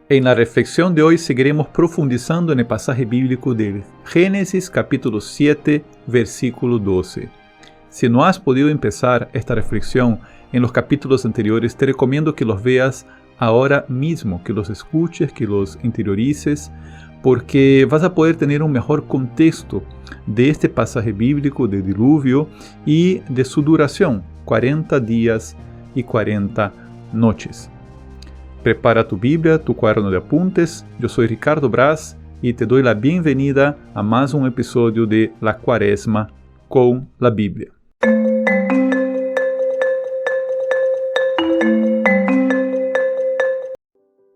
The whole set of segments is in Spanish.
En la reflexión de hoy seguiremos profundizando en el pasaje bíblico de Génesis capítulo 7, versículo 12. Si no has podido empezar esta reflexión en los capítulos anteriores, te recomiendo que los veas ahora mismo, que los escuches, que los interiorices, porque vas a poder tener un mejor contexto de este pasaje bíblico del diluvio y de su duración, 40 días y 40 noches. Prepara tu Biblia, tu cuaderno de apuntes. Yo soy Ricardo Braz y te doy la bienvenida a más un episodio de La Cuaresma con la Biblia.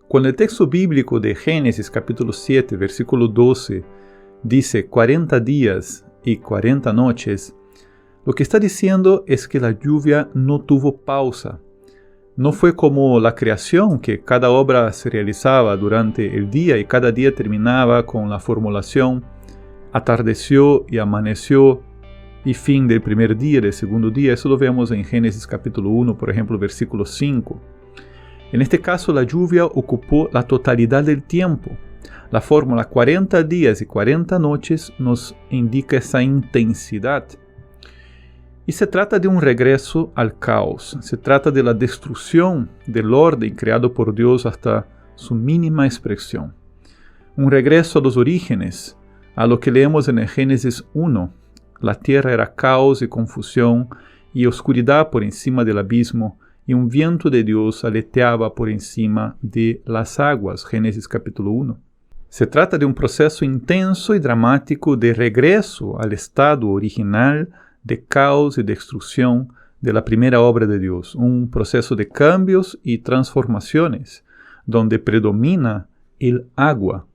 Cuando el texto bíblico de Génesis capítulo 7, versículo 12, dice 40 días y 40 noches, lo que está diciendo es que la lluvia no tuvo pausa. No fue como la creación, que cada obra se realizaba durante el día y cada día terminaba con la formulación, atardeció y amaneció, y fin del primer día, del segundo día. Eso lo vemos en Génesis capítulo 1, por ejemplo, versículo 5. En este caso, la lluvia ocupó la totalidad del tiempo. La fórmula 40 días y 40 noches nos indica esa intensidad. Y se trata de un regreso al caos, se trata de la destrucción del orden creado por Dios hasta su mínima expresión. Un regreso a los orígenes, a lo que leemos en el Génesis 1. La tierra era caos y confusión y oscuridad por encima del abismo, y un viento de Dios aleteaba por encima de las aguas. Génesis capítulo 1. Se trata de un proceso intenso y dramático de regreso al estado original de caos y destrucción de la primera obra de Dios, un proceso de cambios y transformaciones, donde predomina el agua,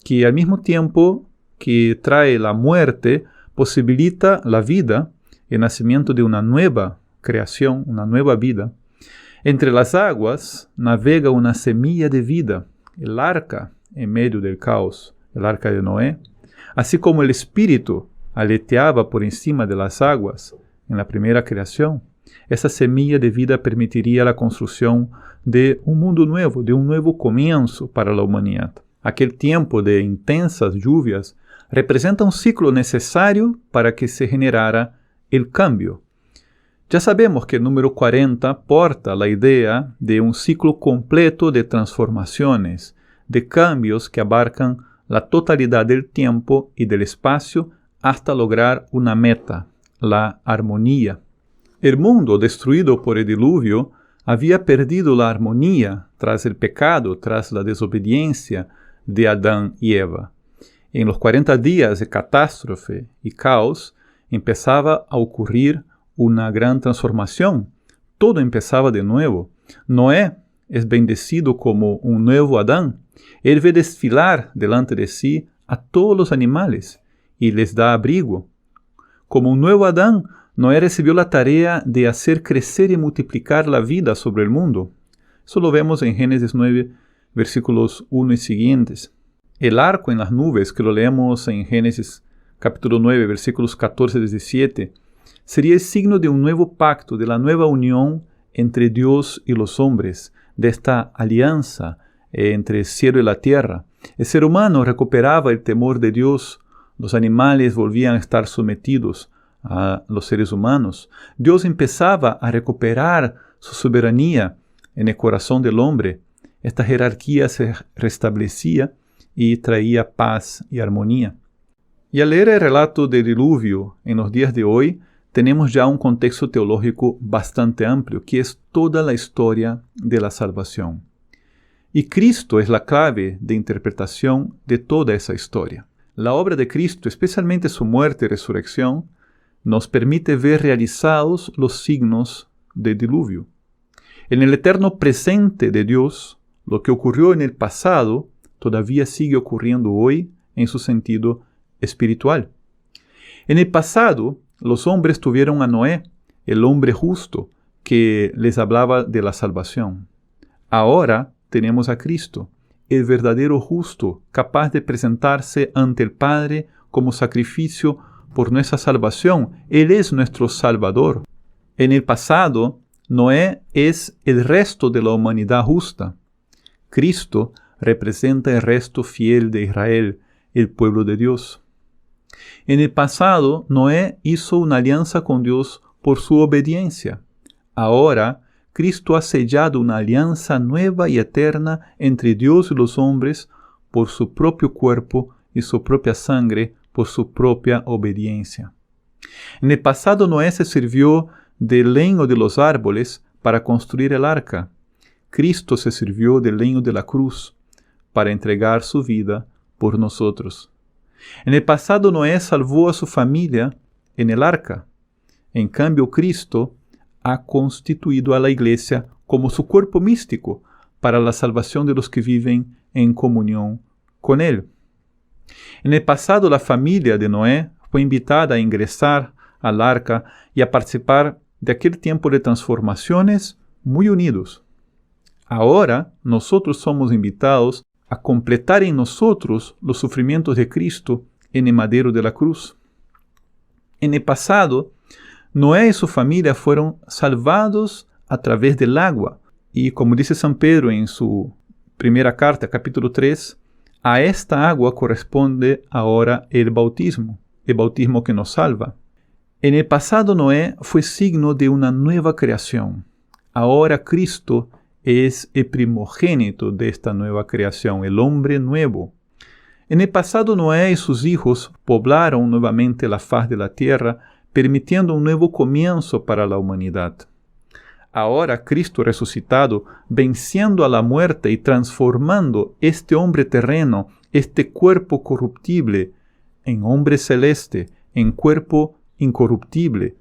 que al mismo tiempo que trae la muerte, posibilita la vida, el nacimiento de una nueva creación, una nueva vida. Entre las aguas navega una semilla de vida, el arca en medio del caos, el arca de Noé, así como el Espíritu aleteaba por encima de las aguas en la primera creación. Esa semilla de vida permitiría la construcción de un mundo nuevo, de un nuevo comienzo para la humanidad. Aquel tiempo de intensas lluvias representa un ciclo necesario para que se generara el cambio. Ya sabemos que el número 40 porta la idea de un ciclo completo de transformaciones, de cambios que abarcan la totalidad del tiempo y del espacio hasta lograr una meta, la armonía. El mundo destruido por el diluvio había perdido la armonía tras el pecado, tras la desobediencia de Adán y Eva. En los 40 días de catástrofe y caos empezaba a ocurrir una gran transformación. Todo empezaba de nuevo. Noé es bendecido como un nuevo Adán. Él ve desfilar delante de sí a todos los animales y les da abrigo. Como un nuevo Adán, Noé recibió la tarea de hacer crecer y multiplicar la vida sobre el mundo. Eso lo vemos en Génesis 9, versículos 1 y siguientes. El arco en las nubes, que lo leemos en Génesis capítulo 9, versículos 14 y 17, sería el signo de un nuevo pacto, de la nueva unión entre Dios y los hombres, de esta alianza entre el cielo y la tierra. El ser humano recuperaba el temor de Dios. Los animales volvían a estar sometidos a los seres humanos. Dios empezaba a recuperar su soberanía en el corazón del hombre. Esta jerarquía se restablecía y traía paz y armonía. Y al leer el relato del diluvio en los días de hoy, tenemos ya un contexto teológico bastante amplio, que es toda la historia de la salvación. Y Cristo es la clave de interpretación de toda esa historia. La obra de Cristo, especialmente su muerte y resurrección, nos permite ver realizados los signos del diluvio. En el eterno presente de Dios, lo que ocurrió en el pasado todavía sigue ocurriendo hoy en su sentido espiritual. En el pasado, los hombres tuvieron a Noé, el hombre justo, que les hablaba de la salvación. Ahora tenemos a Cristo, el verdadero justo, capaz de presentarse ante el Padre como sacrificio por nuestra salvación. Él es nuestro Salvador. En el pasado, Noé es el resto de la humanidad justa. Cristo representa el resto fiel de Israel, el pueblo de Dios. En el pasado, Noé hizo una alianza con Dios por su obediencia. Ahora, Cristo ha sellado una alianza nueva y eterna entre Dios y los hombres por su propio cuerpo y su propia sangre, por su propia obediencia. En el pasado, Noé se sirvió del leño de los árboles para construir el arca. Cristo se sirvió del leño de la cruz para entregar su vida por nosotros. En el pasado, Noé salvó a su familia en el arca. En cambio, Cristo ha constituido a la iglesia como su cuerpo místico para la salvación de los que viven en comunión con Él. En el pasado, la familia de Noé fue invitada a ingresar al arca y a participar de aquel tiempo de transformaciones muy unidos. Ahora, nosotros somos invitados a completar en nosotros los sufrimientos de Cristo en el madero de la cruz. En el pasado, Noé y su familia fueron salvados a través del agua. Y como dice San Pedro en su primera carta, capítulo 3, a esta agua corresponde ahora el bautismo que nos salva. En el pasado, Noé fue signo de una nueva creación. Ahora Cristo es el primogénito de esta nueva creación, el hombre nuevo. En el pasado, Noé y sus hijos poblaron nuevamente la faz de la tierra, permitiendo un nuevo comienzo para la humanidad. Ahora Cristo resucitado, venciendo a la muerte y transformando este hombre terreno, este cuerpo corruptible, en hombre celeste, en cuerpo incorruptible,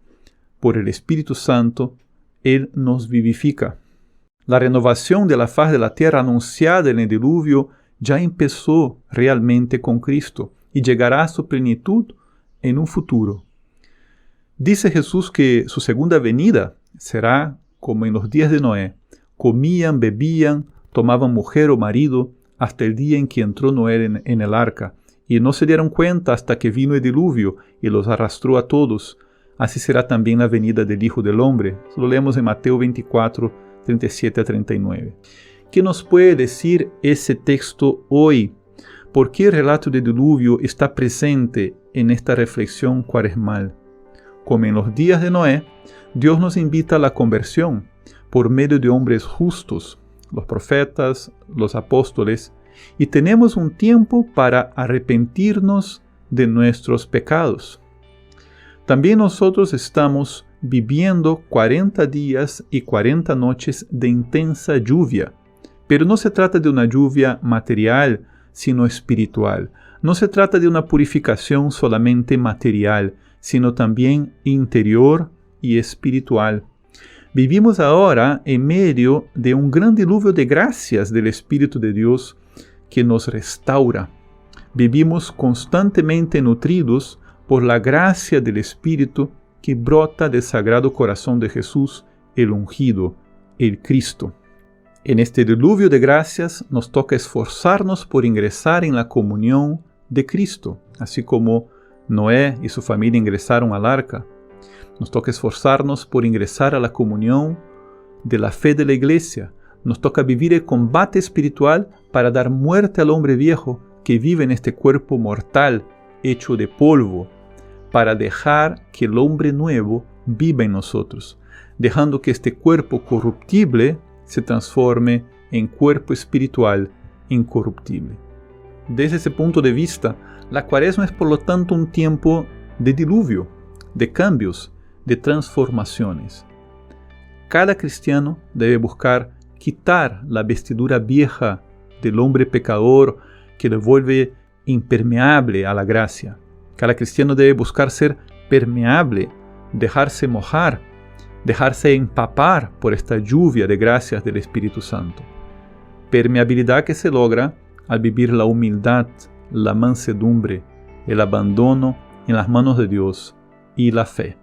por el Espíritu Santo, Él nos vivifica. La renovación de la faz de la tierra anunciada en el diluvio ya empezó realmente con Cristo y llegará a su plenitud en un futuro. Dice Jesús que su segunda venida será como en los días de Noé. Comían, bebían, tomaban mujer o marido hasta el día en que entró Noé en el arca, y no se dieron cuenta hasta que vino el diluvio y los arrastró a todos. Así será también la venida del Hijo del Hombre. Lo leemos en Mateo 24, 37 a 39. ¿Qué nos puede decir ese texto hoy? ¿Por qué el relato del diluvio está presente en esta reflexión cuaresmal? Como en los días de Noé, Dios nos invita a la conversión por medio de hombres justos, los profetas, los apóstoles, y tenemos un tiempo para arrepentirnos de nuestros pecados. También nosotros estamos viviendo 40 días y 40 noches de intensa lluvia, pero no se trata de una lluvia material, sino espiritual. No se trata de una purificación solamente material, sino también interior y espiritual. Vivimos ahora en medio de un gran diluvio de gracias del Espíritu de Dios que nos restaura. Vivimos constantemente nutridos por la gracia del Espíritu que brota del Sagrado Corazón de Jesús, el ungido, el Cristo. En este diluvio de gracias nos toca esforzarnos por ingresar en la comunión de Cristo, así como Noé y su familia ingresaron al arca. Nos toca esforzarnos por ingresar a la comunión de la fe de la Iglesia. Nos toca vivir el combate espiritual para dar muerte al hombre viejo que vive en este cuerpo mortal hecho de polvo, para dejar que el hombre nuevo viva en nosotros, dejando que este cuerpo corruptible se transforme en cuerpo espiritual incorruptible. Desde ese punto de vista, la Cuaresma es por lo tanto un tiempo de diluvio, de cambios, de transformaciones. Cada cristiano debe buscar quitar la vestidura vieja del hombre pecador que le vuelve impermeable a la gracia. Cada cristiano debe buscar ser permeable, dejarse mojar, dejarse empapar por esta lluvia de gracias del Espíritu Santo. Permeabilidad que se logra al vivir la humildad, la mansedumbre, el abandono en las manos de Dios y la fe.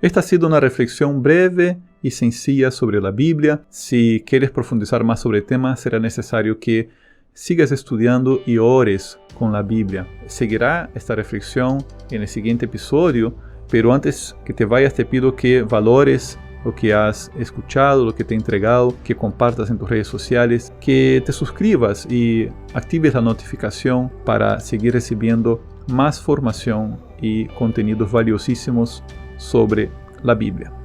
Esta ha sido una reflexión breve y sencilla sobre la Biblia. Si quieres profundizar más sobre el tema, será necesario que sigas estudiando y ores con la Biblia. Seguirá esta reflexión en el siguiente episodio, pero antes que te vayas te pido que valores lo que has escuchado, lo que te he entregado, que compartas en tus redes sociales, que te suscribas y actives la notificación para seguir recibiendo más formación y contenidos valiosísimos sobre la Biblia.